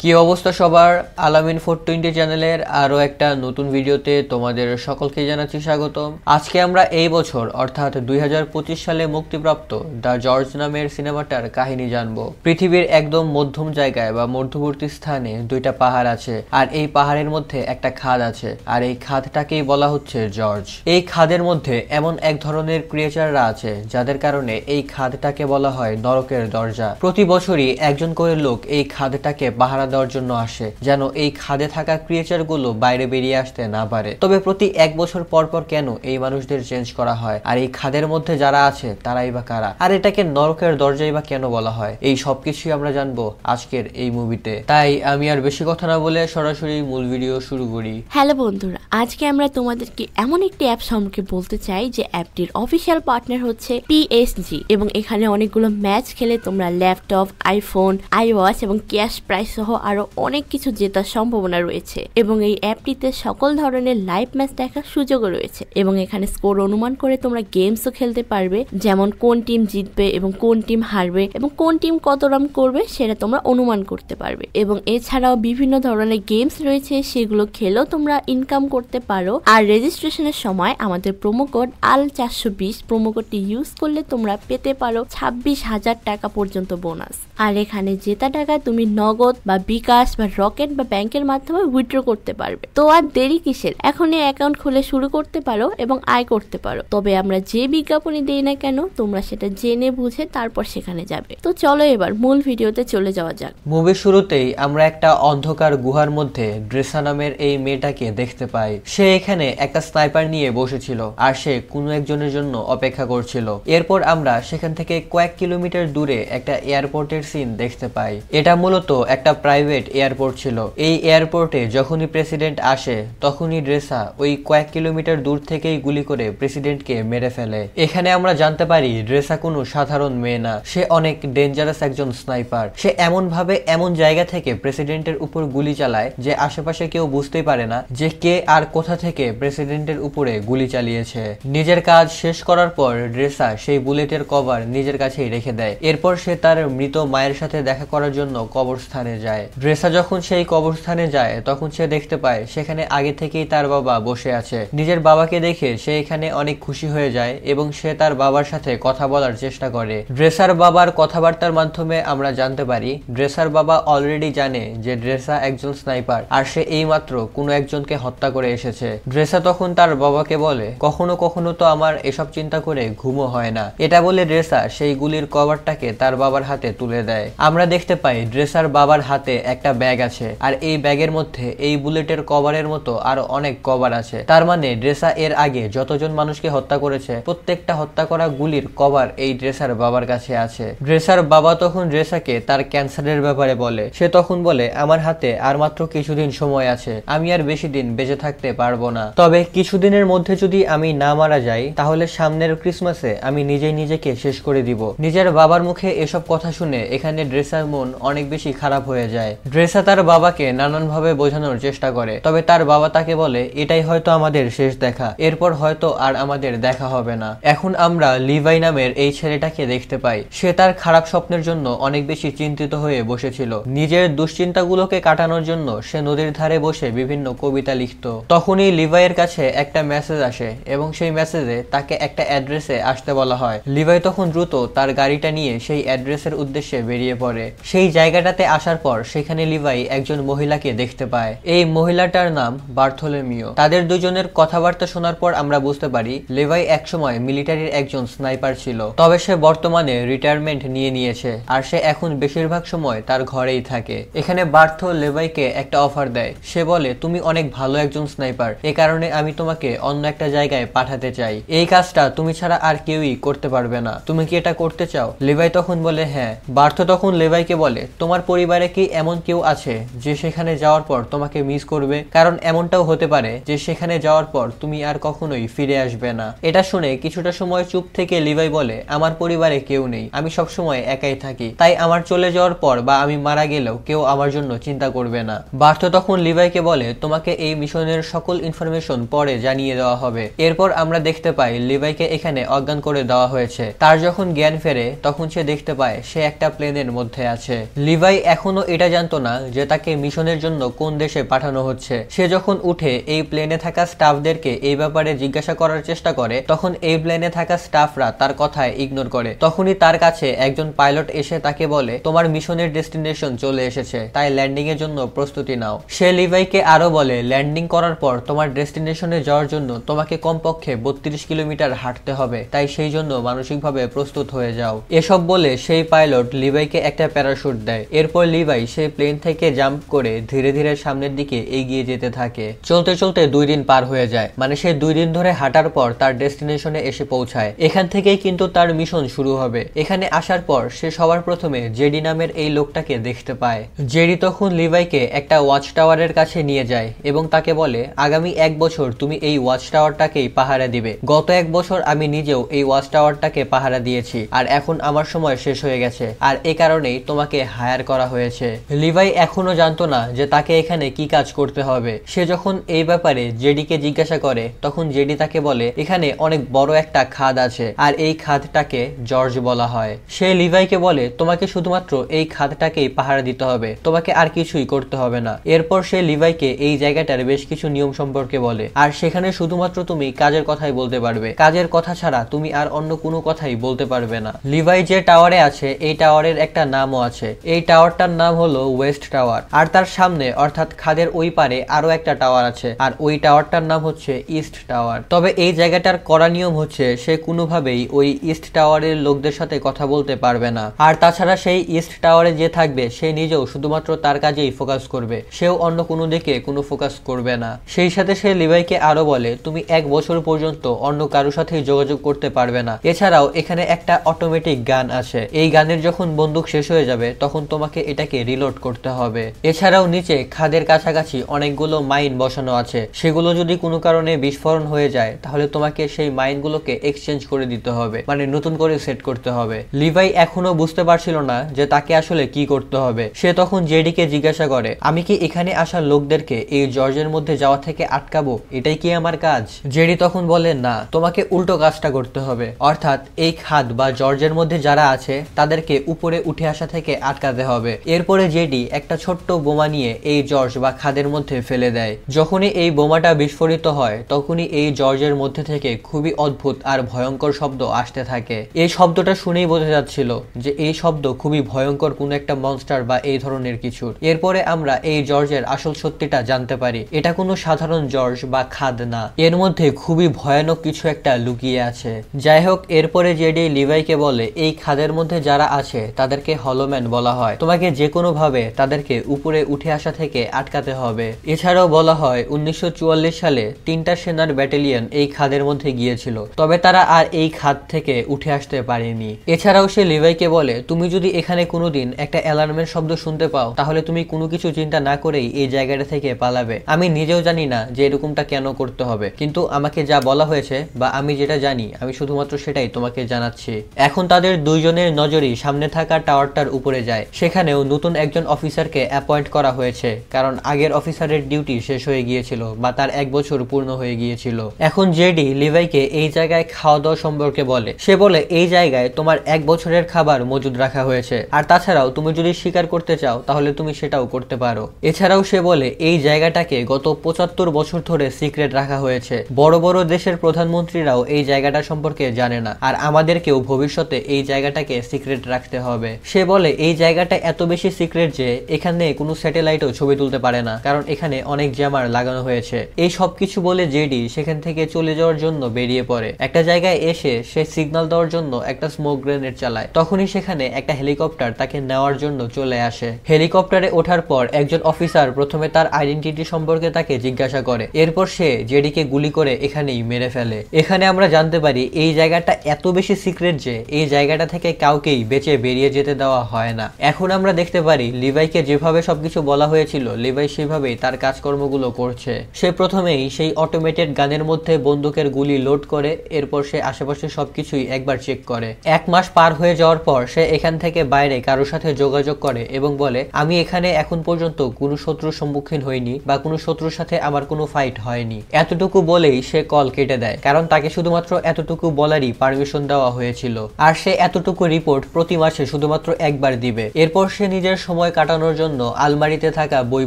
কি অবস্থা সবার? আলামিন 420 চ্যানেলের আরো একটা নতুন ভিডিওতে তোমাদের সকলকে জানাচ্ছি স্বাগতম। আজকে আমরা এই বছর অর্থাৎ 2025 সালে মুক্তিপ্রাপ্ত দ্য জর্জ নামের সিনেমাটার কাহিনী জানবো। পৃথিবীর একদম মধ্যম জায়গায় বা মধ্যবর্তী স্থানে দুইটা পাহাড় আছে, আর এই পাহাড়ের মধ্যে একটা খাদ আছে, আর এই খাদটাকেই বলা হচ্ছে জর্জ। এই খাদের মধ্যে এমন এক ধরনের ক্রিয়েচাররা আছে যাদের কারণে এই খাদটাকে বলা হয় নরকের দরজা। প্রতি বছরই একজন করে লোক এই খাদটাকে পাহারা দেওয়ার জন্য আসে, যেন এই খাদে থাকা ক্রিয়েচার গুলো বাইরে বেরিয়ে আসতে না পারে। তবে প্রতি এক বছর পর পর কেন এই মানুষদের চেঞ্জ করা হয়, আর এই খাদের মধ্যে যারা আছে তারাই বা কারা, আর এটাকে নরকের দরজাই বা কেন বলা হয়, এই সবকিছুই আমরা জানবো আজকের এই মুভিতে। তাই আমি আর বেশি কথা না বলে সরাসরি মূল ভিডিও শুরু করি। হ্যালো বন্ধুরা, আজকে আমরা তোমাদেরকে এমন একটি অ্যাপ সম্পর্কে বলতে চাই যে অ্যাপটির অফিসিয়াল পার্টনার হচ্ছে PSG, এবং এখানে অনেকগুলো ম্যাচ খেলে তোমরা ল্যাপটপ, আইফোন, আইওয়াচ এবং ক্যাশ প্রাইজ সহ আরো অনেক কিছু জেতার সম্ভাবনা রয়েছে। এবং এই অ্যাপটিতে সকল ধরনের লাইভ ম্যাচ দেখার সুযোগও রয়েছে, এবং এখানে স্কোর অনুমান করে তোমরা গেমসও খেলতে পারবে, যেমন কোন টিম জিতবে এবং কোন টিম হারবে এবং কোন টিম কত রান করবে সেটা তোমরা অনুমান করতে পারবে। এবং এছাড়াও বিভিন্ন ধরনের গেমস রয়েছে, সেগুলো খেলেও তোমরা ইনকাম করতে পারো। আর রেজিস্ট্রেশনের সময় আমাদের প্রোমো কোড AL420 প্রোমো কোডটি ইউজ করলে তোমরা পেতে পারো 26,000 টাকা পর্যন্ত বোনাস। আর এখানে জেতা টাকা তুমি নগদ বা বিকাশ বা রকেট বা ব্যাংকের মাধ্যমে উইথড্র করতে পারবে। তো আর দেরি কিসের, এখনই অ্যাকাউন্ট খুলে শুরু করতে পারো এবং আয় করতে পারো। তবে আমরা যে বিজ্ঞাপনই দেই না কেন, তোমরা সেটা জেনে বুঝে তারপর সেখানে যাবে। তো চলো এবার মূল ভিডিওতে চলে যাওয়া যাক। মুভির শুরুতেই আমরা একটা অন্ধকার গুহার মধ্যে ড্রেসা নামের এই মেয়েটাকে দেখতে পাই। সে এখানে একটা স্নাইপার নিয়ে বসেছিল, আর সে কোনো একজনের জন্য অপেক্ষা করছিল। এরপর আমরা সেখান থেকে কয়েক কিলোমিটার দূরে একটা এয়ারপোর্টের সিন দেখতে পাই। এটা মূলত একটা প্রাইভেট এয়ারপোর্ট ছিল। এই এয়ারপোর্টে যখনই প্রেসিডেন্ট আসে তখনই ড্রেসা ওই কয়েক কিলোমিটার দূর থেকেই গুলি করে প্রেসিডেন্টকে মেরে ফেলে। এখানে আমরা জানতে পারি ড্রেসা কোনো সাধারণ মেয়ে না, সে অনেক ডেঞ্জারাস একজন স্নাইপার। সে এমন ভাবে এমন জায়গা থেকে প্রেসিডেন্টের উপর গুলি চালায় যে আশেপাশে কেউ বুঝতেই পারে না যে কে আর কোথা থেকে প্রেসিডেন্টের উপরে গুলি চালিয়েছে। নিজের কাজ শেষ করার পর ড্রেসা সেই বুলেটের কভার নিজের কাছেই রেখে দেয়। এরপর সে তার মৃত মায়ের সাথে দেখা করার জন্য কবরস্থানে যায়। ড্রেসা যখন সেই কবরস্থানে যায় তখন সে দেখতে পায় সেখানে আগে থেকেই তার বাবা বসে আছে। নিজের বাবাকে দেখে সে এখানে অনেক খুশি হয়ে যায় এবং সে তার বাবার সাথে কথা বলার চেষ্টা করে। ড্রেসার বাবার কথাবার্তার মাধ্যমে আমরা জানতে পারি ড্রেসার বাবা অলরেডি জানে যে ড্রেসা একজন স্নাইপার, আর সে এইমাত্র কোনো একজনকে হত্যা করে এসেছে। ড্রেসা তখন তার বাবাকে বলে, কখনো কখনো তো আমার এসব চিন্তা করে ঘুমও হয় না। এটা বলে ড্রেসা সেই গুলির কভারটাকে তার বাবার হাতে তুলে দেয়। আমরা দেখতে পাই ড্রেসার বাবার হাতে একটা ব্যাগ আছে, আর এই ব্যাগের মধ্যে এই বুলেটের কভারের মতো আরো অনেক কভার আছে। তার মানে ড্রেসা এর আগে যতজন মানুষকে হত্যা করেছে প্রত্যেকটা হত্যা করা গুলির কভার এই ড্রেসার বাবার কাছে আছে। ড্রেসার বাবা তখন ড্রেসাকে তার ক্যান্সারের ব্যাপারে বলে। সে তখন বলে, আমার হাতে আর মাত্র কিছুদিন সময় আছে, আমি আর বেশি দিন বেঁচে থাকতে পারবো না। তবে কিছুদিনের মধ্যে যদি আমি না মারা যাই তাহলে সামনের ক্রিসমাসে আমি নিজেই নিজেকে শেষ করে দিব। নিজের বাবার মুখে এসব কথা শুনে এখানে ড্রেসার মন অনেক বেশি খারাপ হয়ে যায়। ড্রেসা তার বাবাকে নানানভাবে বোঝানোর চেষ্টা করে, তবে তার বাবা তাকে বলে এটাই হয়তো আমাদের শেষ দেখা, এরপর হয়তো আর আমাদের দেখা হবে না। এখন আমরা লিভাই নামের এই ছেলেটাকে দেখতে পাই। সে তার খারাপ স্বপ্নের জন্য অনেক বেশি চিন্তিত হয়ে বসেছিল। নিজের দুশ্চিন্তাগুলোকে কাটানোর জন্য সে নদীর ধারে বসে বিভিন্ন কবিতা লিখত। তখনই লিভাইয়ের কাছে একটা মেসেজ আসে, এবং সেই মেসেজে তাকে একটা অ্যাড্রেসে আসতে বলা হয়। লিভাই তখন দ্রুত তার গাড়িটা নিয়ে সেই অ্যাড্রেসের উদ্দেশ্যে বেরিয়ে পড়ে। সেই জায়গাটাতে আসার পর সেখানে লিভাই একজন মহিলাকে দেখতে পায়। এই মহিলাটার নাম বার্থোলোমিও। তাদের দুজনের কথাবার্তা শোনার পর আমরা বুঝতে পারি লিভাই একসময় মিলিটারির একজন স্নাইপার ছিল, তবে সে বর্তমানে রিটায়ারমেন্ট নিয়ে নিয়েছে, আর সে এখন বেশিরভাগ সময় তার ঘরেই থাকে। এখানে বার্থো লিভাইকে একটা অফার দেয়। সে বলে, তুমি অনেক ভালো একজন স্নাইপার, এ কারণে আমি তোমাকে অন্য একটা জায়গায় পাঠাতে চাই। এই কাজটা তুমি ছাড়া আর কেউই করতে পারবে না, তুমি কি এটা করতে চাও? লিভাই তখন বলে হ্যাঁ। বার্থো তখন লিভাইকে বলে, তোমার পরিবারে কি এমন কেউ আছে যে সেখানে যাওয়ার পর তোমাকে মিস করবে? কারণ এমনটাও হতে পারে যে সেখানে যাওয়ার পর তুমি আর কখনোই ফিরে আসবে না। এটা শুনে কিছুটা সময় চুপ থেকে লিভাই বলে, আমার পরিবারে কেউ নেই, আমি সবসময় একাই থাকি, তাই আমার চলে যাওয়ার পর বা আমি মারা গেলেও কেউ আমার জন্য চিন্তা করবে না। বার্থো তখন লিভাইকে বলে, তোমাকে এই মিশনের সকল ইনফরমেশন পরে জানিয়ে দেওয়া হবে। এরপর আমরা দেখতে পাই লিভাইকে এখানে অজ্ঞান করে দেওয়া হয়েছে। তার যখন জ্ঞান ফেরে তখন সে দেখতে পায় সে একটা প্লেনের মধ্যে আছে। লিভাই এখনো এটা এটাই জানতো না যে তাকে মিশনের জন্য কোন দেশে পাঠানো হচ্ছে। সে যখন উঠে এই প্লেনে থাকা স্টাফদেরকে এই ব্যাপারে জিজ্ঞাসা করার চেষ্টা করে, তখন এই প্লেনে থাকা স্টাফরা তার কথায় ইগনোর করে। তখনই তার কাছে একজন পাইলট এসে তাকে বলে, তোমার মিশনের ডেস্টিনেশন চলে এসেছে, তাই ল্যান্ডিং এর জন্য প্রস্তুতি নাও। সে লিভাইকে আরো বলে, ল্যান্ডিং করার পর তোমার ডেস্টিনেশনে যাওয়ার জন্য তোমাকে কমপক্ষে 32 কিলোমিটার হাঁটতে হবে, তাই সেই জন্য মানসিকভাবে প্রস্তুত হয়ে যাও। এসব বলে সেই পাইলট লিভাইকে একটা প্যারাশুট দেয়। এরপর লিভাই সেই প্লেন থেকে জাম্প করে ধীরে ধীরে সামনের দিকে এগিয়ে যেতে থাকে। চলতে চলতে 2 দিন পার হয়ে যায়, মানে সে 2 দিন ধরে হাঁটার পর তার ডেস্টিনেশনে এসে পৌঁছায়। এখান থেকেই কিন্তু তার মিশন শুরু হবে। এখানে আসার পর সে সবার প্রথমে জেডি নামের এই লোকটাকে দেখতে পায়। জেডি তখন লিভাইকে একটা ওয়াচ টাওয়ারের কাছে নিয়ে যায় এবং তাকে বলে, আগামী 1 বছর তুমি এই ওয়াচ টাওয়ারটাকেই পাহারা দিবে। গত 1 বছর আমি নিজেও এই ওয়াচ টাওয়ারটাকে পাহারা দিয়েছি, আর এখন আমার সময় শেষ হয়ে গেছে, আর এ কারণেই তোমাকে হায়ার করা হয়েছে। লিভাই এখনো জানতো না যে তাকে এখানে কি কাজ করতে হবে। সে যখন এই ব্যাপারে জেডিকে জিজ্ঞাসা করে, তখন জেডি তাকে বলে, এখানে অনেক বড় একটা খাদ আছে, আর এই খাদটাকে জর্জ বলা হয়। সে লিভাইকে বলে, তোমাকে শুধুমাত্র এই খাদটাকেই পাহারা দিতে হবে, তোমাকে আর কিছুই করতে হবে না। এরপর সে লিভাইকে এই জায়গাটার বেশ কিছু নিয়ম সম্পর্কে বলে, আর সেখানে শুধুমাত্র তুমি কাজের কথাই বলতে পারবে, কাজের কথা ছাড়া তুমি আর অন্য কোনো কথাই বলতে পারবে না। লিভাই যে টাওয়ারে আছে এই টাওয়ারের একটা নামও আছে। এই টাওয়ারটার নাম হলো ওয়েস্ট টাওয়ার, আর তার সামনে অর্থাৎ খাদের ওই পারে আরো একটা টাওয়ার আছে, আর ওই টাওয়ারটার নাম হচ্ছে ইস্ট টাওয়ার। তবে এই জায়গাটার কড়া নিয়ম হচ্ছে সে কোনোভাবেই ওই ইস্ট টাওয়ারের লোকদের সাথে কথা বলতে পারবে না। আর তাছাড়া সেই ইস্ট টাওয়ারে যে থাকবে সে নিজেও শুধুমাত্র তার কাজেই ফোকাস করবে, সেও অন্য কোনো দিকে কোনো ফোকাস করবে না। সেই সাথে সে লিভাইকে আরো বলে, তুমি 1 বছর পর্যন্ত অন্য কারোর সাথেই যোগাযোগ করতে পারবে না। এছাড়াও এখানে একটা অটোমেটিক গান আছে, এই গানের যখন বন্দুক শেষ হয়ে যাবে তখন তোমাকে এটাকে রিলোড করতে হবে। এছাড়াও নিচে খাদের কাছাকাছি অনেকগুলো মাইন বসানো আছে, সেগুলো যদি কোনো কারণে বিস্ফোরণ হয়ে যায় তাহলে তোমাকে সেই মাইনগুলোকে এক্সচেঞ্জ করে দিতে হবে, মানে নতুন করে সেট করতে হবে। লিভাই এখনো বুঝতে পারছিল না যে তাকে আসলে কি করতে হবে। সে তখন জেডিকে জিজ্ঞাসা করে, আমি কি এখানে আসা লোকদেরকে এই জর্জের মধ্যে যাওয়া থেকে আটকাবো, এটাই কি আমার কাজ? জেডি তখন বলে, না, তোমাকে উল্টো কাজটা করতে হবে, অর্থাৎ এই খাদ বা জর্জের মধ্যে যারা আছে তাদেরকে উপরে উঠে আসা থেকে আটকাতে হবে। এরপরে জেডি একটা ছোট্ট বোমা নিয়ে এই জর্জ বা খাদের মধ্যে ফেলে দেয়। যখনই এই বোমাটা বিস্ফোরিত হয় তখনই এই জর্জের মধ্যে থেকে খুবই অদ্ভুত আর ভয়ঙ্কর শব্দ আসতে থাকে। এই শব্দটা শুনেই বোঝা যাচ্ছিল যে এই শব্দ খুবই ভয়ঙ্কর কোনো একটা মনস্টার বা এই ধরনের কিছুর। এরপরে আমরা এই জর্জের আসল সত্যিটা জানতে পারি, এটা কোনো সাধারণ জর্জ বা খাদ না, এর মধ্যে খুবই ভয়ানক কিছু একটা লুকিয়ে আছে। যাই হোক, এরপরে জেডি লিভাইকে বলে, এই খাদের মধ্যে যারা আছে তাদেরকে হলোম্যান বলা হয়, তোমাকে যে কোনো ভাবে তাদেরকে উপরে উঠে আসা থেকে আটকাতে হবে। এছাড়াও বলা হয় 1944 সালে 3টা সেনার ব্যাটালিয়ন এই খাদের মধ্যে গিয়েছিল, তবে তারা আর এই খাদ থেকে উঠে আসতে পারেনি। এছাড়াও সে লিভাইকে বলে, তুমি যদি এখানে কোনোদিন একটা অ্যালার্মের শব্দ শুনতে পাও তাহলে তুমি কোনো কিছু চিন্তা না করেই এই জায়গাটা থেকে পালাবে। আমি নিজেও জানি না যে এরকমটা কেন করতে হবে, কিন্তু আমাকে যা বলা হয়েছে বা আমি যেটা জানি আমি শুধুমাত্র সেটাই তোমাকে জানাচ্ছি। এখন তাদের দুইজনের নজরই সামনে থাকা টাওয়ারটার উপরে যায়। সেখানেও নতুন একজন অফিসারকে অ্যাপয়েন্ট করা হয়েছে, কারণ আগের অফিসারের ডিউটি শেষ হয়ে গিয়েছিল বা তার 1 বছর পূর্ণ হয়ে গিয়েছিল। এখন জেডি লিভাইকে এই জায়গায় খাওয়া দাওয়া সম্পর্কে বলে। সে বলে, এই জায়গায় তোমার 1 বছরের খাবার মজুদ রাখা হয়েছে, আর তাছাড়াও তুমি যদি শিকার করতে চাও তাহলে তুমি সেটাও করতে পারো। এছাড়াও সে বলে, এই জায়গাটাকে গত 75 বছর ধরে সিক্রেট রাখা হয়েছে, বড় বড় দেশের প্রধানমন্ত্রীরাও এই জায়গাটা সম্পর্কে জানে না, আর আমাদেরকেও ভবিষ্যতে এই জায়গাটাকে সিক্রেট রাখতে হবে। সে বলে, এই জায়গাটা এত বেশি সিক্রেট যে এখানে কোনো স্যাটেলাইটও ছবি তুলতে পারে না, কারণ এখানে অনেক জ্যামার লাগানো হয়েছে। এই সব কিছু বলে জেডি সেখান থেকে চলে যাওয়ার জন্য বেরিয়ে পড়ে। একটা জায়গায় এসে সে সিগন্যাল দেওয়ার জন্য একটা স্মোক গ্রেনেড চালায়। তখনই সেখানে একটা হেলিকপ্টার তাকে নেওয়ার জন্য চলে আসে। হেলিকপ্টারে ওঠার পর একজন অফিসার প্রথমে তার আইডেন্টিটি সম্পর্কে তাকে জিজ্ঞাসা করে, এরপর সে জেডিকে গুলি করে এখানেই মেরে ফেলে। এখানে আমরা জানতে পারি এই জায়গাটা এত বেশি সিক্রেট যে এই জায়গাটা থেকে কাউকেই বেঁচে বেরিয়ে যেতে দেওয়া হয় না। এখন আমরা দেখতে পারি লিভাইকে যেভাবে সবকিছু বলা হয়েছিল লিভাই সেভাবেই তার কাজকর্মগুলো করছে। সে প্রথমেই সেই অটোমেটেড গানের মধ্যে বন্দুকের গুলি লোড করে, এরপর সে আশেপাশে সবকিছুই একবার চেক করে। 1 মাস পার হয়ে যাওয়ার পর সে এখান থেকে বাইরে কারোর সাথে যোগাযোগ করে এবং বলে, আমি এখানে এখন পর্যন্ত কোনো শত্রুর সম্মুখীন হইনি বা কোনো শত্রুর সাথে আমার কোনো ফাইট হয়নি। এতটুকু বলেই সে কল কেটে দেয়, কারণ তাকে শুধুমাত্র এতটুকু বলারই পারমিশন দেওয়া হয়েছিল, আর সে এতটুকু রিপোর্ট প্রতি মাসে শুধুমাত্র একবার দিবে। এরপর সে নিজের সময় সময় কাটানোর জন্য আলমারিতে থাকা বই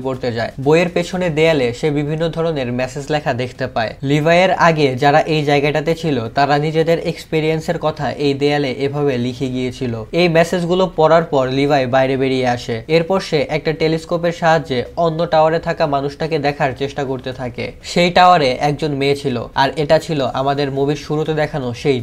পড়তে যায়। বইয়ের পেছনে দেয়ালে সে বিভিন্ন ধরনের মেসেজ লেখা দেখতে পায়। লিভাইয়ের আগে যারা এই জায়গাটাতে ছিল তারা নিজেদের এক্সপেরিয়েন্সের কথা এই দেয়ালে এভাবে লিখে গিয়েছিল। এই মেসেজগুলো পড়ার পর লিভাই বাইরে বেরিয়ে আসে। এরপর সে একটা টেলিস্কোপের সাহায্যে অন্য টাওয়ারে থাকা মানুষটাকে দেখার চেষ্টা করতে থাকে। সেই টাওয়ারে একজন মেয়ে ছিল, আর এটা ছিল আমাদের মুভির শুরুতে দেখানো সেই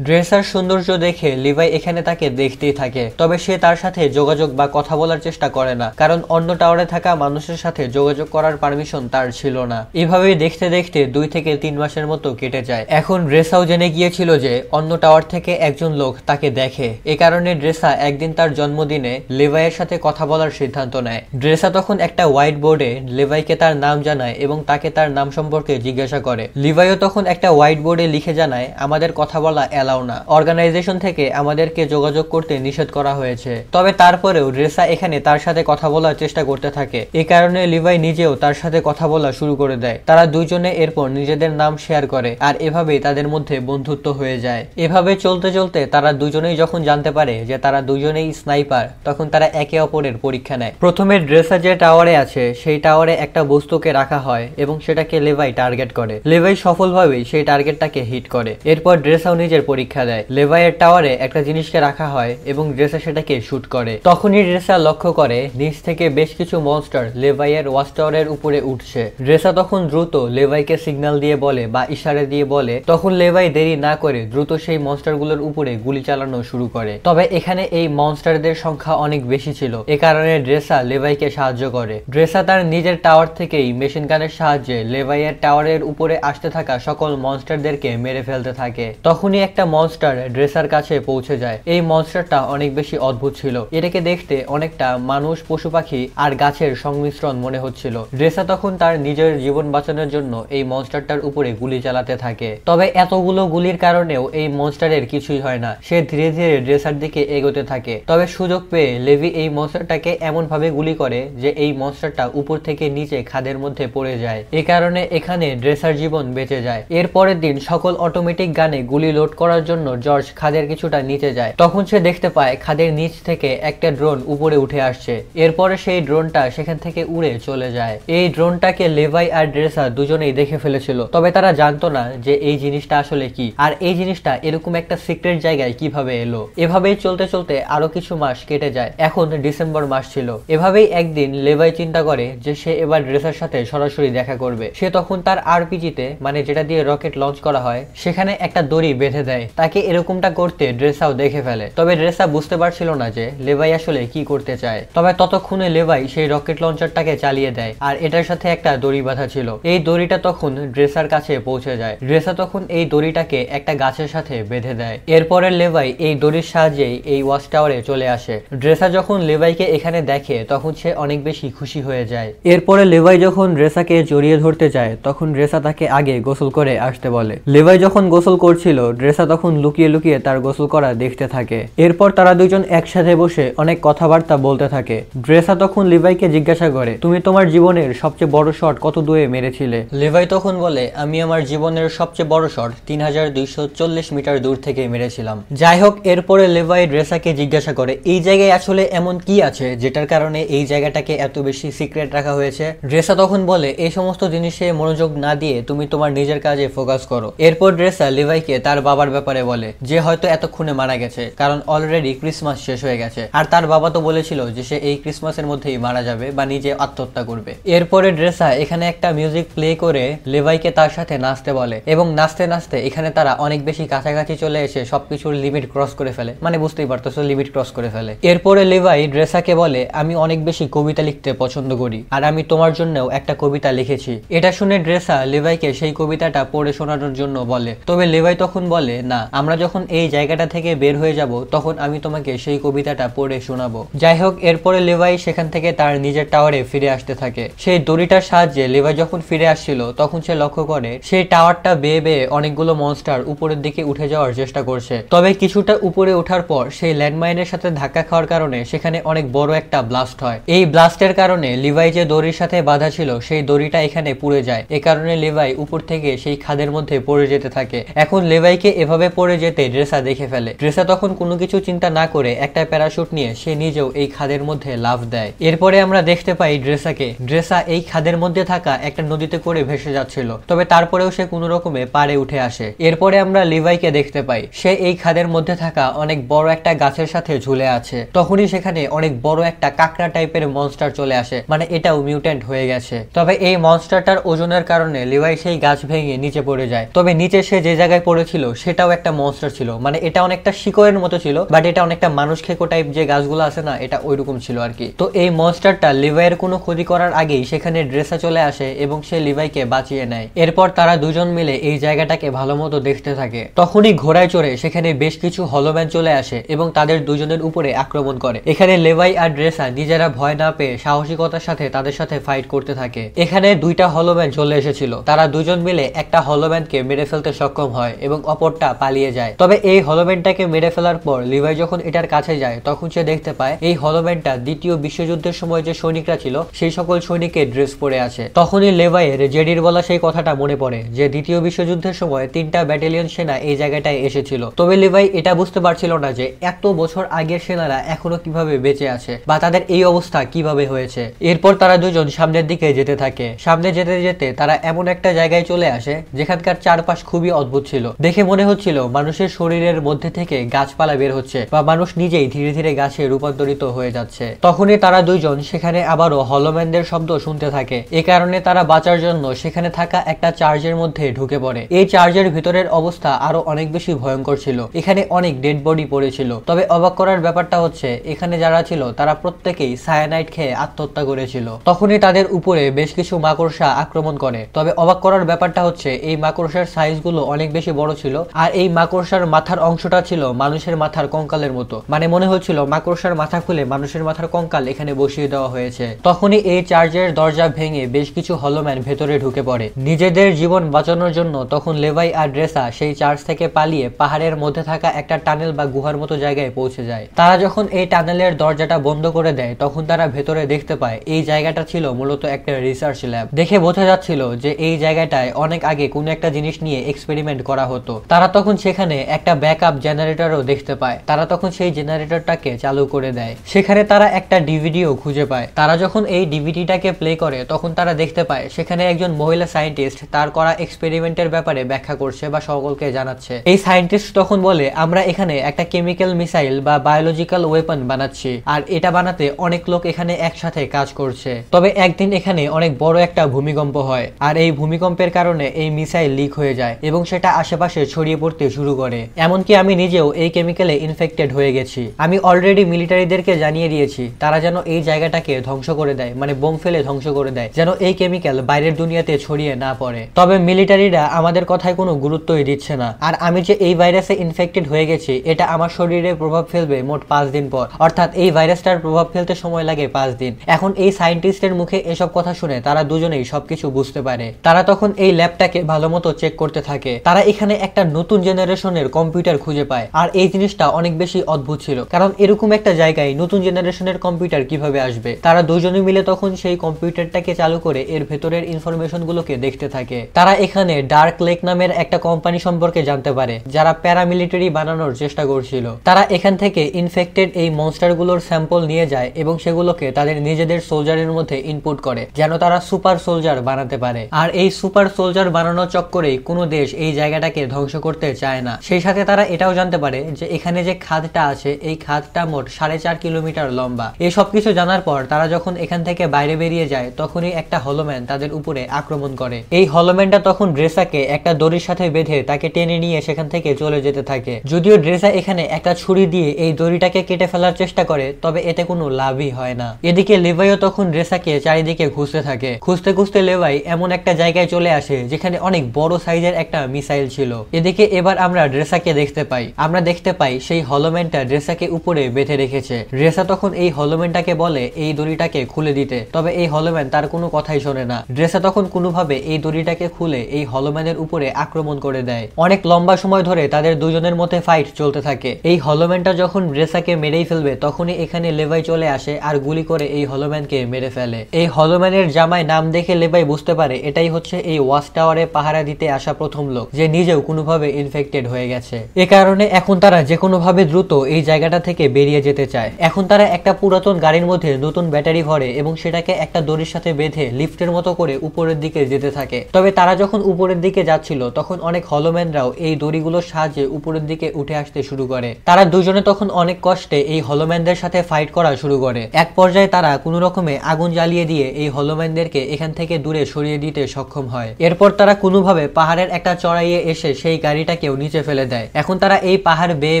ড্রেসার সৌন্দর্য দেখে লিভাই এখানে তাকে দেখতেই থাকে। তবে সে তার সাথে যোগাযোগ বা কথা বলার চেষ্টা করে না, কারণ অন্য টাওয়ারে থাকা মানুষের সাথে যোগাযোগ করার পারমিশন তার ছিল না। এভাবেই দেখতে দেখতে 2 থেকে 3 মাসের মতো কেটে যায়। এখন ড্রেসাও জেনে গিয়েছিল যে অন্য টাওয়ার থেকে একজন লোক তাকে দেখে। এ কারণে ড্রেসা একদিন তার জন্মদিনে লিভাইয়ের সাথে কথা বলার সিদ্ধান্ত নেয়। ড্রেসা তখন একটা হোয়াইট বোর্ডে লিভাইকে তার নাম জানায় এবং তাকে তার নাম সম্পর্কে জিজ্ঞাসা করে। লিভাইও তখন একটা হোয়াইট বোর্ডে লিখে জানায়, আমাদের কথা বলা এলাও না, অর্গানাইজেশন থেকে আমাদেরকে যোগাযোগ করতে নিষেধ করা হয়েছে। তবে তারপরেও ড্রেসা এখানে তার সাথে কথা বলার চেষ্টা করতে থাকে। এই কারণে লিভাই নিজেও তার সাথে কথা বলা শুরু করে দেয়। তারা দুইজনে এরপর নিজেদের নাম শেয়ার করে, আর এভাবেই তাদের মধ্যে বন্ধুত্ব হয়ে যায়। এভাবে চলতে চলতে তারা দুজনেই যখন জানতে পারে যে তারা দুজনেই স্নাইপার, তখন তারা একে অপরের পরীক্ষা নেয়। প্রথমে ড্রেসা যে টাওয়ারে আছে সেই টাওয়ারে একটা বস্তুকে রাখা হয় এবং সেটাকে লেভাই টার্গেট করে। লেভাই সফলভাবেই সেই টার্গেটটাকে হিট করে। এরপর ড্রেসাও নিজের পরীক্ষা দেয়। লেভাইয়ের টাওয়ারে একটা জিনিসকে রাখা হয় এবং ড্রেসা সেটাকে শুট করে। তখনই ড্রেসা লক্ষ্য করে নিচ থেকে বেশ কিছু মনস্টার লেভাইয়ের ওয়াচ টাওয়ারের উপরে উঠছে। ড্রেসা তখন দ্রুত লেভাইকে সিগন্যাল দিয়ে বলে বা ইশারা দিয়ে বলে। তখন লেভাই দেরি না করে দ্রুত সেই মনস্টারগুলোর উপরে গুলি চালানো শুরু করে। তবে এখানে এই মনস্টারদের সংখ্যা অনেক বেশি ছিল। এ কারণে ড্রেসা লেভাইকে সাহায্য করে। ড্রেসা তার নিজের টাওয়ার থেকেই মেশিন গানের সাহায্যে লেভাইয়ের টাওয়ারের উপরে আসতে থাকা সকল মনস্টারদেরকে মেরে ফেলতে থাকে। তখনই একটা মনস্টার ড্রেসার কাছে পৌঁছে যায়। এই মনস্টারটা অনেক বেশি অদ্ভুত ছিল। এটাকে দেখতে অনেকটা মানুষ, পশু পাখি আর গাছের সংমিশ্রণ মনে হচ্ছিল। ড্রেসা তখন তার নিজের জীবন বাঁচানোর জন্য এই মনস্টারটার উপরে গুলি চালাতে থাকে। তবে এতগুলো গুলির কারণেও এই মনস্টারের কিছুই হয় না। সে ধীরে ধীরে ড্রেসার দিকে এগোতে থাকে। তবে সুযোগ পেয়ে লেভি এই মনস্টারটাকে এমন ভাবে গুলি করে যে এই মনস্টারটা উপর থেকে নিচে খাদের মধ্যে পড়ে যায়। এ কারণে এখানে ড্রেসার জীবন বেঁচে যায়। এর পরের দিন সকল অটোমেটিক গানে গুলি লোড করার জন্য জর্জ খাদের কিছুটা নিচে যায়। তখন সে দেখতে পায় খাদের নিচ থেকে একটা ড্রোন উপরে উঠে আসছে। এরপরে সেই ড্রোনটা সেখান থেকে উড়ে চলে যায়। এই ড্রোনটাকে লেভাই আর ড্রেসা দুজনেই দেখে ফেলেছিল। তবে তারা জানতো না যে এই জিনিসটা আসলে কি, আর এই জিনিসটা এরকম একটা সিক্রেট জায়গায় কিভাবে এলো। এভাবেই চলতে চলতে আরো কিছু মাস কেটে যায়। এখন ডিসেম্বর মাস ছিল। এভাবেই একদিন লেভাই চিন্তা করে যে সে এবার ড্রেসার সাথে সরাসরি দেখা করবে। সে তখন তার আরপিজিতে, মানে যেটা দিয়ে রকেট লঞ্চ করা হয়, সেখানে একটা দড়ি বেঁধে দেয়। তাকে এরকমটা করতে ড্রেসাও দেখে ফেলে। তবে ড্রেসা বুঝতে পারছিল না যে লেভাই আসলে কি করতে চায়। তবে ততক্ষণে লেভাই সেই রকেট লঞ্চারটাকে চালিয়ে দেয়, আর এটার সাথে একটা দড়ি বাঁধা ছিল। এই দড়িটা তখন ড্রেসার কাছে পৌঁছে যায়। ড্রেসা তখন এই দড়িটাকে একটা গাছের সাথে বেঁধে দেয়। এরপরে লেভাই এই দড়ির সাহায্যেই এই ওয়াচ টাওয়ারে চলে আসে। ড্রেসা যখন লেভাইকে এখানে দেখে তখন সে অনেক বেশি খুশি হয়ে যায়। এরপরে লেভাই যখন ড্রেসাকে জড়িয়ে ধরতে যায় তখন ড্রেসা তাকে আগে গোসল করে আসতে বলে। লেভাই যখন গোসল করছিল ড্রেসা তখন লুকিয়ে লুকিয়ে তার গোসল করা দেখতে থাকে। এরপর তারা দুজন একসাথে বসে অনেক কথাবার্তা বলতে থাকে। ড্রেসা তখন লেভাইকে জিজ্ঞাসা করে, তুমি তোমার জীবনের সবচেয়ে বড় শট কত দূরে মেরেছিলে? লেভাই তখন বলে, আমি আমার জীবনের সবচেয়ে বড় শট 3240 মিটার দূর থেকে মেরেছিলাম। যাই হোক, এরপরে লেভাই ড্রেসাকে জিজ্ঞাসা করে, এই জায়গায় আসলে এমন কি আছে যেটার কারণে এই জায়গাটাকে এত বেশি সিক্রেট রাখা হয়েছে? ড্রেসা তখন বলে, এই সমস্ত জিনিসে মনোযোগ না দিয়ে তুমি তোমার নিজের কাজে ফোকাস করো। এরপর ড্রেসা লেভাইকে তার বাবার ব্যাপারে বলে, যে হয়তো এতক্ষণে মারা গেছে, কারণ অলরেডি ক্রিসমাস শেষ হয়ে গেছে। আর তার বাবা তো বলেছিল যে সে এই ক্রিসমাসের মধ্যেই মারা যাবে বা নিজে আত্মহত্যা করবে। এরপরে ড্রেসা এখানে একটা মিউজিক প্লে করে লেভাইকে তার সাথে নাচতে বলে, এবং নাচতে নাচতে এখানে তারা অনেক বেশি কাছাকাছি চলে এসে সবকিছুর লিমিট ক্রস করে ফেলে, মানে বুঝতেই পারতেছো, লিমিট ক্রস করে ফেলে। এরপরে লেভাই ড্রেসাকে বলে, আমি অনেক বেশি কবিতা লিখতে পছন্দ করি, আর আমি তোমার জন্যও একটা কবিতা লিখেছি। এটা শুনে ড্রেসা লেভাইকে সেই কবিতাটা পড়ে শোনানোর জন্য বলে। তবে লেভাই তখন বলে, না, আমরা যখন এই জায়গাটা থেকে বের হয়ে যাব তখন আমি তোমাকে সেই কবিতাটা পড়ে শোনাবো। যাই হোক, এরপরে লেভাই সেখান থেকে তার নিজের টাওয়ারে ফিরে আসতে থাকে। সেই দড়িটার সাহায্যে লেভাই যখন ফিরে আসছিল তখন সে লক্ষ্য করে সেই টাওয়ারটা বেয়ে বেয়ে অনেকগুলো মনস্টার উপরের দিকে উঠে যাওয়ার চেষ্টা করছে। তবে কিছুটা উপরে ওঠার পর সেই ল্যান্ডমাইনের সাথে ধাক্কা খাওয়ার কারণে সেখানে অনেক বড় একটা ব্লাস্ট হয়। এই ব্লাস্টের কারণে লেভাই যে দড়ির সাথে বাঁধা ছিল সেই দড়িটা এখানে পুড়ে যায়। এ কারণে লেভাই উপর থেকে সেই খাদের মধ্যে পড়ে যেতে থাকে। এখন লেভাইকে এভাবে পড়ে যেতে ড্রেসা দেখে ফেলে। ড্রেসা তখন কোনো কিছু চিন্তা না করে একটা প্যারাশুট নিয়ে সে নিজেও এই খাদের মধ্যে লাফ দেয়। এরপরে আমরা দেখতে পাই ড্রেসাকে। ড্রেসা এই খাদের মধ্যে থাকা একটা নদীতে করে ভেসে যাচ্ছিল, তবে তারপরেও সে কোনো রকমে পাড়ে উঠে আসে। এরপরে আমরা লিভাইকে দেখতে পাই, সে এই খাদের মধ্যে থাকা অনেক বড় একটা গাছের সাথে ঝুলে আছে। তখনই সেখানে অনেক বড় একটা কাকড়া টাইপের মনস্টার চলে আসে, মানে এটাও মিউট্যান্ট হয়ে গেছে। তবে এই মনস্টারটার ওজনের কারণে লিভাই সেই গাছ ভেঙে নিচে পড়ে যায়। তবে নিচে সে যে জায়গায় পড়েছিল সেটাও একটা মনস্টার ছিল, মানে এটা অনেকটা শিকড়ের মতো ছিল, বাট এটা অনেকটা মানুষ খেকো টাইপ যে গাছগুলো আছে না, এটা ওইরকম ছিল আর কি। তো এই মনস্টারটা লিভাইয়ের কোনো ক্ষতি করার আগেই সেখানে ড্রেসা চলে আসে এবং সে লিভাইকে বাঁচিয়ে নেয়। এরপর তারা দুজন মিলে এই জায়গাটাকে ভালো মতো দেখতে থাকে। তখনই ঘোড়ায় চড়ে সেখানে বেশ কিছু হলোম্যান চলে আসে এবং তাদের দুজনের উপরে আক্রমণ করে। এখানে লেভাই আর ড্রেসা নিজেরা ভয় না পেয়ে সাহসিকতার সাথে তাদের সাথে ফাইট করতে থাকে। এখানে দুইটা হলোম্যান চলে এসেছিল, তারা দুজন মিলে একটা হলোম্যানকে মেরে ফেলতে সক্ষম হয় এবং অপরটা পালিয়ে যায়। তবে এই হলোম্যানটাকে মেরে ফেলার পর লিভাই যখন এটার কাছে যায় তখন সে দেখতে পায় এই হলোম্যানটা দ্বিতীয় বিশ্বযুদ্ধের সময় যে সৈনিকরা ছিল সেই সকল সৈনিকের ড্রেস পরে আছে। তখনই লেভাইয়ের জেডির বলা সেই কথাটা মনে পড়ে যে দ্বিতীয় বিশ্বযুদ্ধের সময় 3টা ব্যাটালিয়ন সেনা এই জায়গাটায় এসেছিল। তবে লিভাই এটা বুঝতে পারছিল না যে এত বছর আগের সেনারা এখনো কিভাবে বেঁচে আছে বা তাদের এই অবস্থা কিভাবে হয়েছে। এরপর তারা দুজন সামনের দিকে যেতে থাকে। সামনে যেতে যেতে তারা এমন একটা জায়গায় চলে আসে যেখানকার চারপাশ খুবই অদ্ভুত ছিল। দেখে মনে হচ্ছিল মানুষের শরীরের মধ্যে থেকে গাছপালা বের হচ্ছে বা মানুষ নিজেই ধীরে ধীরে গাছে রূপান্তরিত হয়ে যাচ্ছে। তখনই তারা দুইজন সেখানে আবারও হলোম্যানদের শব্দ শুনতে থাকে। এ কারণে তারা বাঁচার জন্য সেখানে থাকা একটা চার্জের মধ্যে ঢুকে পড়ে। এই চার্জের ভিতরের অবস্থা আরো অনেক বেশি ভয়ঙ্কর ছিল। এখানে অনেক ডেড বডি পড়েছিল। তবে অবাক করার ব্যাপারটা হচ্ছে এখানে যারা ছিল তারা প্রত্যেকেই সায়ানাইড খেয়ে আত্মহত্যা করেছিল। তখনই তাদের উপরে বেশ কিছু মাকড়সা আক্রমণ করে। তবে অবাক করার ব্যাপারটা হচ্ছে এই মাকড়সার সাইজগুলো অনেক বেশি বড় ছিল আর এই মাকড়সার মাথার অংশটা ছিল মানুষের মাথার কঙ্কালের মতো, মানে মনে হচ্ছিল মাকড়সার মাথা খুলে মানুষের মাথার কঙ্কাল এখানে বসিয়ে দেওয়া হয়েছে। তখনই এই চার্জের দরজা ভেঙে বেশ কিছু হলোম্যান ভেতরে ঢুকে পড়ে নিজেদের জীবন বাঁচানোর জন্য। তখন লেভাই আর ড্রেসা সেই চার্জ থেকে পালিয়ে পাহাড়ের মধ্যে থাকা একটা টানেল বা গুহার মতো জায়গায় পৌঁছে যায়। তারা যখন এই টানেলের দরজাটা বন্ধ করে দেয় তখন তারা ভেতরে দেখতে পায় এই জায়গাটা ছিল মূলত একটা রিসার্চ ল্যাব। দেখে বোঝা যাচ্ছিল যে এই জায়গাটায় অনেক আগে কোনো একটা জিনিস নিয়ে এক্সপেরিমেন্ট করা হতো। তারা তখন সেখানে একটা ব্যাকআপ জেনারেটরও দেখতে পায়। তারা তখন সেই জেনারেটরটাকে চালু করে দেয়। সেখানে তারা একটা ডিভিডিও খুঁজে পায়। তারা যখন এই ডিভিডিটাকে প্লে করে তখন তারা দেখতে পায় সেখানে একজন মহিলা সায়েন্টিস্ট তার করা এক্সপেরিমেন্টের ব্যাপারে ব্যাখ্যা করছে বা সকলকে জানাচ্ছে। এই সায়েন্টিস্ট তখন বলে, আমরা এখানে একটা কেমিক্যাল মিসাইল বা বায়োলজিক্যাল ওয়েপন বানাচ্ছি আর এটা বানাতে অনেক লোক এখানে একসাথে কাজ করছে। তবে একদিন এখানে অনেক বড় একটা ভূমিকম্প হয় আর এই ভূমিকম্পের কারণে এই মিসাইল লিক হয়ে যায় এবং সেটা আশেপাশে ছড়িয়ে পড়তে শুরু করে। এমনকি আমি নিজেও এই কেমিক্যালে ইনফেক্টেড হয়ে গেছি। আমি অলরেডি মিলিটারিদেরকে জানিয়ে দিয়েছি তারা যেন এই জায়গাটাকে ধ্বংস করে দেয়, মানে বোম ফেলে ধ্বংস করে দেয়, যেন এই কেমিক্যাল বাইরের দুনিয়াতে ছড়িয়ে না পড়ে। তবে মিলিটারিরা আমাদের কথায় কোনো গুরুত্বই দিচ্ছে না। আর আমি যে এই ভাইরাসে ইনফেক্টেড হয়ে গেছি এটা আমার শরীরে প্রভাব ফেলবে মোট 5 দিন পর, অর্থাৎ এই ভাইরাসটার প্রভাব ফেলতে সময় লাগে 5 দিন। এখন এই সায়েন্টিস্টের মুখে এসব কথা শুনে তারা দুজনেই সবকিছু বুঝতে পারে। তারা তখন এই ল্যাবটাকে ভালো মতো চেক করতে থাকে। তারা এখানে একটা নতুন জেনারেশনের কম্পিউটার খুঁজে পায় আর এই জিনিসটা অনেক বেশি অদ্ভুত ছিল, কারণ এরকম একটা জায়গায় নতুন জেনারেশনের কম্পিউটার কিভাবে আসবে। তারা দুজনে মিলে তখন সেই কম্পিউটারটাকে চালু করে এর ভেতরের ইনফরমেশন গুলোকে দেখতে থাকে। তারা এখানে ডার্ক লেক নামের একটা কোম্পানি সম্পর্কে জানতে পারে যারা প্যারামিলিটারি বানানোর চেষ্টা করছিল। তারা এখান থেকে ইনফেক্টেড এই মনস্টারগুলোর স্যাম্পল নিয়ে যায় এবং সেগুলোকে তাদের নিজেদের সোলজারের মধ্যে ইনপুট করে যেন তারা সুপার সোলজার বানাতে পারে। আর এই সুপার সোলজার বানানোর চক্করেই কোনো দেশ এই জায়গাটাকে ধ্বংস করতে চায় না। সেই সাথে তারা এটাও জানতে পারে যে এখানে যে খাদটা আছে এই খাদটা মোট 4.5 কিলোমিটার লম্বা। এই সব কিছু জানার পর তারা যখন এখান থেকে বাইরে বেরিয়ে যায় তখনই একটা হলোম্যান তাদের উপরে আক্রমণ করে। এই হলোম্যানটা তখন ড্রেসাকে একটা দড়ির সাথে বেঁধে তাকে টেনে নিয়ে সেখান থেকে চলে যেতে থাকে। যদিও ড্রেসা এখানে একটা ছুরি দিয়ে এই দড়িটাকে কেটে ফেলার চেষ্টা করে তবে এতে কোনো লাভই হয় না। এদিকে লেভাইও তখন ড্রেসাকে চারিদিকে খুঁজতে থাকে। খুঁজতে খুঁজতে লেভাই এমন একটা জায়গায় চলে আসে যেখানে অনেক বড় সাইজের একটা মিসাইল ছিল। এদিকে এবার আমরা ড্রেসাকে দেখতে পাই। আমরা দেখতে পাই সেই হলোম্যানটা ড্রেসাকে উপরে বেঁধে রেখেছে। ড্রেসা তখন এই হলোম্যানটাকে বলে এই দড়িটাকে খুলে দিতে, তবে এই হলোম্যান তার কোনো কথাই শোনে না। ড্রেসা তখন কোনোভাবে এই দড়িটাকে খুলে এই হলোম্যানের উপরে আক্রমণ করে দেয়। অনেক লম্বা সময় ধরে তাদের দুজনের মধ্যে ফাইট চলতে থাকে। এই হলোম্যানটা যখন ড্রেসাকে মেরেই ফেলবে তখনই এখানে লেভাই চলে আসে আর গুলি করে এই হলোম্যানকে মেরে ফেলে। এই হলোম্যানের জামায় নাম দেখে লেভাই বুঝতে পারে এটাই হচ্ছে এই ওয়াচ টাওয়ারে পাহারা দিতে আসা প্রথম লোক যে নিজেও কোনোভাবে ইনফেক্টেড হয়ে গেছে। এ কারণে এখন তারা যে কোনোভাবে দ্রুত এই জায়গাটা থেকে বেরিয়ে যেতে চায়। এখন তারা একটা পুরাতন গাড়ির মধ্যে নতুন ব্যাটারি ভরে এবং সেটাকে একটা দড়ির সাথে বেঁধে লিফটের মতো করে উপরের দিকে যেতে থাকে। তবে তারা যখন উপরের দিকে যাচ্ছিল তখন অনেক হলোম্যানরাও এই দড়িগুলোর সাহায্যে উপরের দিকে উঠে আসতে শুরু করে। তারা দুজনে তখন অনেক কষ্টে এই হলোম্যানদের সাথে ফাইট করা শুরু করে। এক পর্যায়ে তারা কোনো রকমে আগুন জ্বালিয়ে দিয়ে এই হলোম্যানদেরকে এখান থেকে দূরে সরিয়ে দিতে সক্ষম হয়। এরপর তারা কোনোভাবে পাহাড়ের একটা চড়াইয়ে এসে সেই গাড়িটাকেও নিচে ফেলে দেয়। এখন তারা এই পাহাড় বেয়ে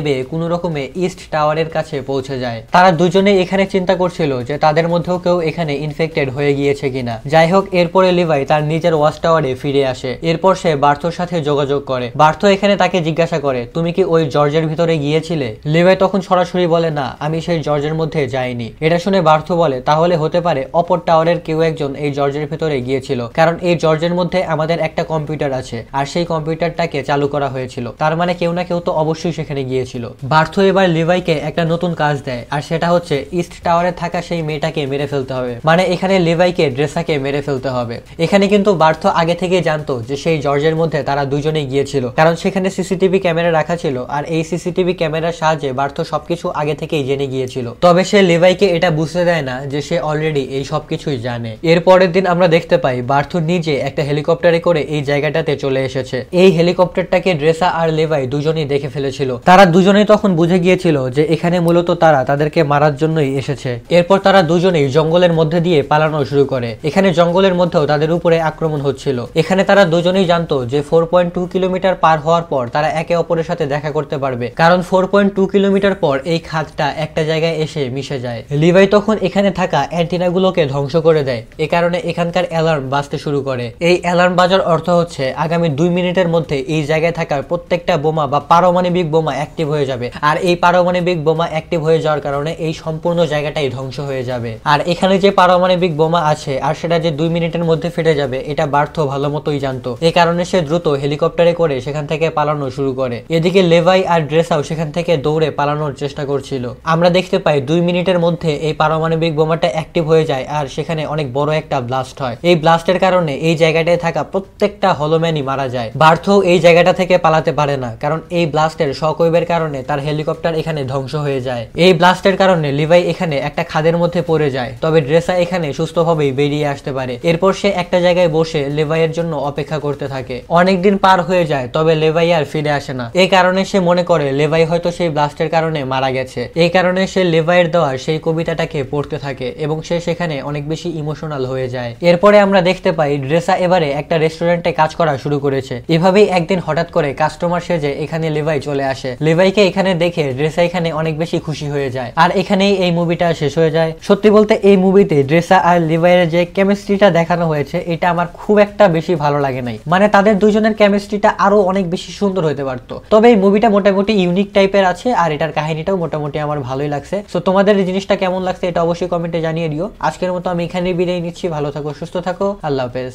বেয়ে কোনো রকমে ইস্ট টাওয়ারের কাছে পৌঁছে যায়। তারা দুজনে এখানে চিন্তা করছিল যে তাদের মধ্যেও কেউ এখানে ইনফেক্টেড হয়ে গিয়েছে কিনা। যাই হোক, এরপরে লিভাই তার নিজের ওয়াচ টাওয়ারে ফিরে আসে। এরপর সে বার্থোর সাথে যোগাযোগ করে। বার্থো এখানে তাকে জিজ্ঞাসা করে, তুমি কি ওই জর্জের ভিতরে গিয়েছিলে? লিভাই তখন সরাসরি বলে, না, আমি সেই জর্জের মধ্যে যাইনি। এটা শুনে বার্থো বলে, তাহলে হতে পারে অপর টাওয়ারের কেউ একজন এই জর্জের ভিতরে গিয়েছিল, কারণ এই জর্জের মধ্যে আমাদের একটা কম্পিউটার আছে আর সেই কম্পিউটারটাকে চালু করা হয়েছিল, তার মানে কেউ না কেউ তো অবশ্যই সেখানে গিয়েছিল। বার্থো এবার লিভাইকে একটা নতুন কাজ দেয়, আর সেটা হচ্ছে ইস্ট টাওয়ারে থাকা সেই মেয়েটাকে মেরে ফেলতে হবে। মানে এখানে লিভাইকে ড্রেসাকে মেরে ফেলতে হবে। এখানে কিন্তু বার্থো আগে থেকে জানতো যে সেই জর্জের মধ্যে তারা দুজনেই গিয়েছিল, কারণ সেখানে সিসিটিভি ক্যামেরা রাখা ছিল আর এই সিসিটিভি ক্যামেরার সাহায্যে বার্থো সবকিছু আগে থেকেই জেনে গিয়েছিল। তবে সে লিভাইকে এটা বুঝতে দেয় না যে সে অলরেডি এই সবকিছুই জানে। এর পরের দিন আমরা দেখতে পাই বার্থো নিজে একটা হেলিকপ্টারে করে এই জায়গাটাতে চলে এসেছে। এই হেলিকপ্টারটাকে ড্রেসা আর লিভাই দুজনেই দেখে ফেলেছিল। তারা দুজনেই তখন বুঝে গিয়েছিল যে এখানে মূলত তারা তাদেরকে মারার জন্যই এসেছে। এরপর তারা দুজনেই জঙ্গলের মধ্যে দিয়ে পালানো শুরু করে। এখানে জঙ্গলের মধ্যেও তাদের উপরে আক্রমণ হচ্ছিল। এখানে তারা দুজনেই জানতো যে 4.2 কিলোমিটার পার হওয়ার পর তারা একে অপরের সাথে দেখা করতে পারবে, কারণ 4.2 কিলোমিটার পর এই খাদটা একটা জায়গায় এসে মিশে যায়। লিভাই তখন এখানে থাকা অ্যান্টিনাগুলোকে ধ্বংস করে দেয়। এ কারণে এখানকার অ্যালার্ম বাজতে শুরু করে। এই অ্যালার্ম বাজার অর্থ হচ্ছে আগামী 2 মিনিটের মধ্যে এই জায়গায় থাকার প্রত্যেকটা বোমা বা পারমাণবিক বোমা অ্যাক্টিভ হয়ে যাবে। আর এই পারমাণবিক বোমা অ্যাক্টিভ হয়ে যাওয়ার কারণে এই সম্পূর্ণ জায়গাটাই ধ্বংস হয়ে যাবে। আর এখানে যে পারমাণবিক বোমা আছে আর সেটা যে 2 মিনিটের মধ্যে ফেটে যাবে এটা বার্থো ভালো মতোই জানতো। এই কারণে সে দ্রুত হেলিকপ্টারে করে সেখান থেকে পালানো শুরু করে। এদিকে লেভাই আর ড্রেসাও সেখান থেকে দৌড়ে পালানোর চেষ্টা করছিল। আমরা দেখতে পাই 2 মিনিটের মধ্যে এই পারমাণবিক বোমাটা অ্যাক্টিভ হয়ে যায় আর সেখানে অনেক বড় একটা ব্লাস্ট হয়। এই ব্লাস্টের কারণে এই জায়গাটায় থাকা প্রত্যেকটা হলোম্যানই মারা যায়। বার্থো এই জায়গাটা থেকে পালাতে পারে না, কারণ এই ব্লাস্টের শকওয়েভের কারণে তার হেলিকপ্টার এখানে ধ্বংস হয়ে যায়। এই ব্লাস্টের কারণে লিভাই এখানে একটা খাদের মধ্যে পড়ে যায়, তবে ড্রেসা এখানে সুস্থভাবেই বেরিয়ে আসতে পারে। এরপর সে একটা জায়গায় বসে লেভাইয়ের জন্য অপেক্ষা করতে থাকে। অনেকদিন পার হয়ে যায়, তবে লেভাই আর ফিরে আসে না। এই কারণে সে মনে করে লেভাই হয়তো সেই ব্লাস্টের কারণে মারা গেছে। এই কারণে সে লেভাইয়ের দেওয়া সেই কবিতাটাকে পড়তে থাকে এবং সে সেখানে অনেক বেশি ইমোশনাল হয়ে যায়। এরপরে আমরা দেখতে পাই ড্রেসা এবারে একটা রেস্টুরেন্টে কাজ করা শুরু করেছে। এভাবেই একদিন হঠাৎ করে কাস্টমার সেজে এখানে লেভাই চলে আসে। লেভাইকে এখানে দেখে ড্রেসা এখানে অনেক বেশি খুশি হয়ে যায়। আর এখানেই এই মুভিটা শেষ হয়ে যায়। সত্যি বলতে এই মুভিতে ড্রেসা আর লিভাইয়ের যে কেমিস্ট্রিটা দেখানো হয়েছে এটা আমার খুব একটা বেশি ভালো লাগে নাই। মানে তাদের দুজনের কেমিস্ট্রিটা আরো অনেক বেশি সুন্দর হতে পারতো। তবে এই মুভিটা মোটামুটি ইউনিক টাইপের আছে আর এটার কাহিনীটাও মোটামুটি আমার ভালোই লাগছে। সো তোমাদের এই জিনিসটা কেমন লাগছে এটা অবশ্যই কমেন্টে জানিয়ে দিও। আজকের মতো আমি এখানেই বিদায় নিচ্ছি। ভালো থাকো, সুস্থ থাকো, আল্লাহ হাফেজ।